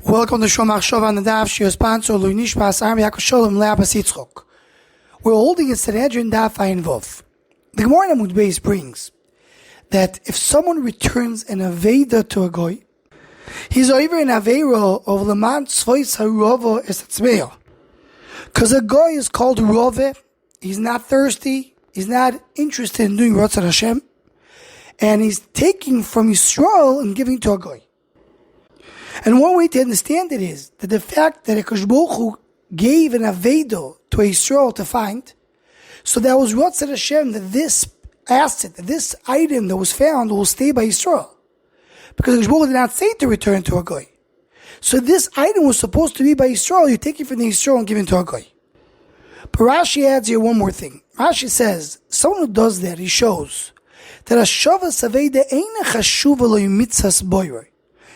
Welcome to Shomach Shov on the Daf. Shio sponsor Lui Nishmas Arm Yaakov Shalom Le'Abbas Yitzchok. We're holding a Sanhedrin Daf Ayin Vov. The Gemara in Amud Beis brings that if someone returns an Aveida to a goy, he's over an Aveiro of Leman Tzvois HaRovo Es Tzmeyo. Because a goy is called Rove, he's not thirsty, he's not interested in doing Ratzon Hashem, and he's taking from Yisrael and giving to a goy. And one way to understand it is that the fact that HaKadosh Baruch Hu gave an Aveido to Yisrael to find, so that was Ratzon Hashem that this asset, this item that was found will stay by Yisrael. Because HaKadosh Baruch Hu did not say to return to a goy. So this item was supposed to be by Yisrael, you take it from the Yisrael and give it to a goy. But Rashi adds here one more thing. Rashi says, someone who does that, he shows that Hashavas Aveida eina chashuva lo mitzvas boyroi.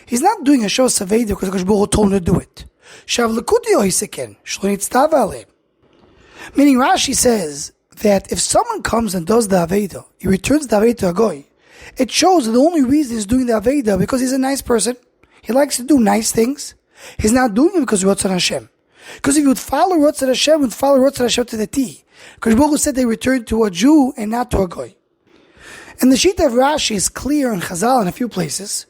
He's not doing a Hashavas Aveida because HaKadosh Baruch Hu told him to do it. Shav l'kudio hiseken, shlo nitztav aleh. Meaning Rashi says that if someone comes and does the Aveida, he returns the Aveida to a goy, it shows that the only reason he's doing the Aveida because he's a nice person. He likes to do nice things. He's not doing it because of Ratzon Hashem. Because if you would follow Ratzon Hashem, you would follow Ratzon Hashem to the T. Because Baruch Hu said they returned to a Jew and not to a goy. And the sheet of Rashi is clear in Chazal in a few places.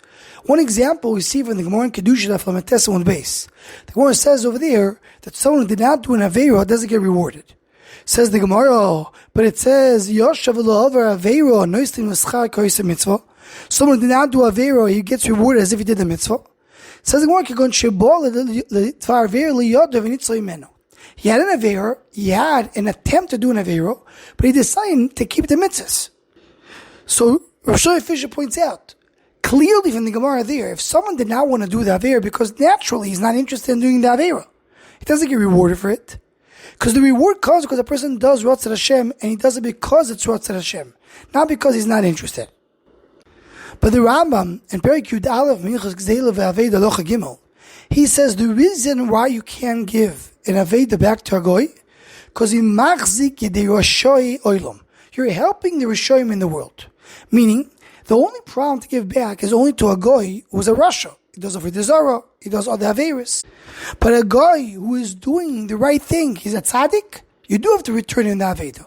One example we see from the Gemara in Kedusha of Lametesa on base. The Gemara says over there that someone who did not do an Aveiro doesn't get rewarded. Says the Gemara, but it says Yoshav lo'avar Aveiro noistim l'schar koyse mitzvah. Someone who did not do Aveiro, he gets rewarded as if he did the mitzvah. Says the Gemara, Kigon shebol l'tvar Aveiro liyodav v'nitzlo imeno. He had an Aveiro, he had an attempt to do an Aveiro, but he decided to keep the mitzvahs. So Rashi Fisher points out clearly from the Gemara there, if someone did not want to do the Aveira because naturally he's not interested in doing the Aveira, he doesn't get rewarded for it. Because the reward comes because a person does Ratzon Hashem and he does it because it's Ratzon Hashem, not because he's not interested. But the Rambam in Perek Yud Aleph Minchas Gzeila ve'Aveida Locha Gimel, he says the reason why you can't give an Aveida back to a goy, because he machzik yedei Roshoi oilom. You're helping the Rishoyim in the world. Meaning, the only problem to give back is only to a goy who is a Rasha. He does Avodah Zarah, he does all the Aveiros. But a guy who is doing the right thing, he's a tzaddik, you do have to return him the Aveida.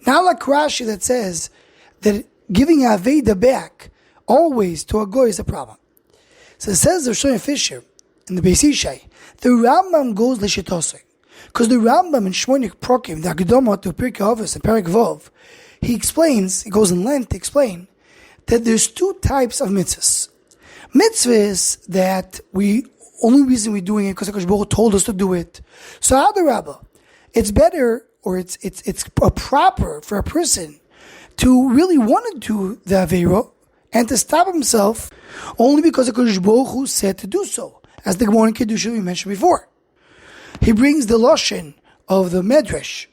Not like Rashi that says that giving Aveida back always to a goy is a problem. So it says the Rashi Fisher in the Beis Yishai, the Rambam goes l'shitosei. Because the Rambam in Shmonik Prokim, the Agdoma to Pirkei Avos and Perek Vov, he goes in length to explain that there's two types of mitzvahs. Mitzvahs that only reason we're doing it because HaKadosh Baruch Hu told us to do it. So Adarabba, it's better or it's proper for a person to really want to do the Aveiro and to stop himself only because HaKadosh Baruch Hu said to do so. As the Gemara in Kedusha we mentioned before. He brings the Loshen of the Medrash.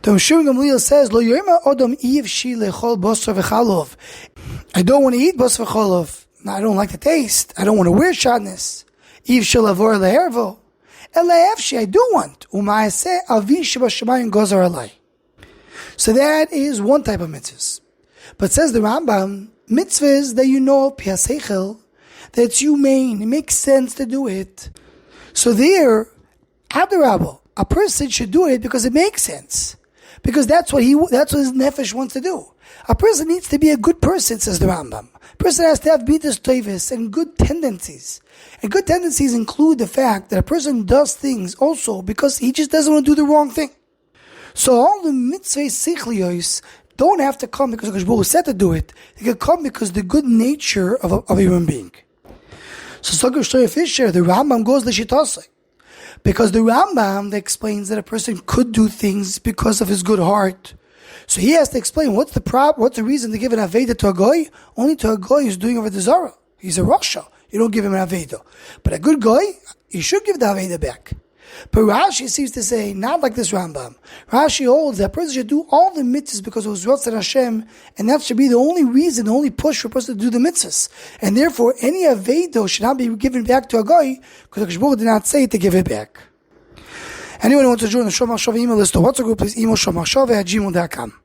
The Meshuvim Gamliel says, Lo yorma odom ivshi lechol basar v'chalov. I don't want to eat basar v'chalov. I don't like the taste. I don't want to wear shadness. Ivshi lavor lehervo. Ela I do want. U'ma'aseh avi shebashamayim gozar alai. So that is one type of mitzvahs. But says the Rambam, mitzvahs that you know, piaseichel, that's humane, it makes sense to do it. So there, Adarabah, a person should do it because it makes sense. Because that's what his nefesh wants to do. A person needs to be a good person, says the Rambam. A person has to have midas toivos and good tendencies. And good tendencies include the fact that a person does things also because he just doesn't want to do the wrong thing. So all the mitzvah sichliyos don't have to come because HaKadosh Baruch Hu said to do it. They can come because the good nature of a human being. So Rashi Fisher, the Rambam goes l'shitosei. Because the Rambam explains that a person could do things because of his good heart. So he has to explain what's the reason to give an Aveida to a goy? Only to a goy who's doing Avodah Zarah. He's a Rasha. You don't give him an Aveida. But a good goy, you should give the Aveida back. But Rashi seems to say, not like this Rambam. Rashi holds that a person should do all the mitzvahs because it was Ratzon Hashem, and that should be the only reason, the only push for a person to do the mitzvahs. And therefore, any Aveida should not be given back to a goy because HaKadosh Baruch Hu did not say to give it back. Anyone who wants to join the Shomach Shov email list or WhatsApp group, please email shomachshov@gmail.com.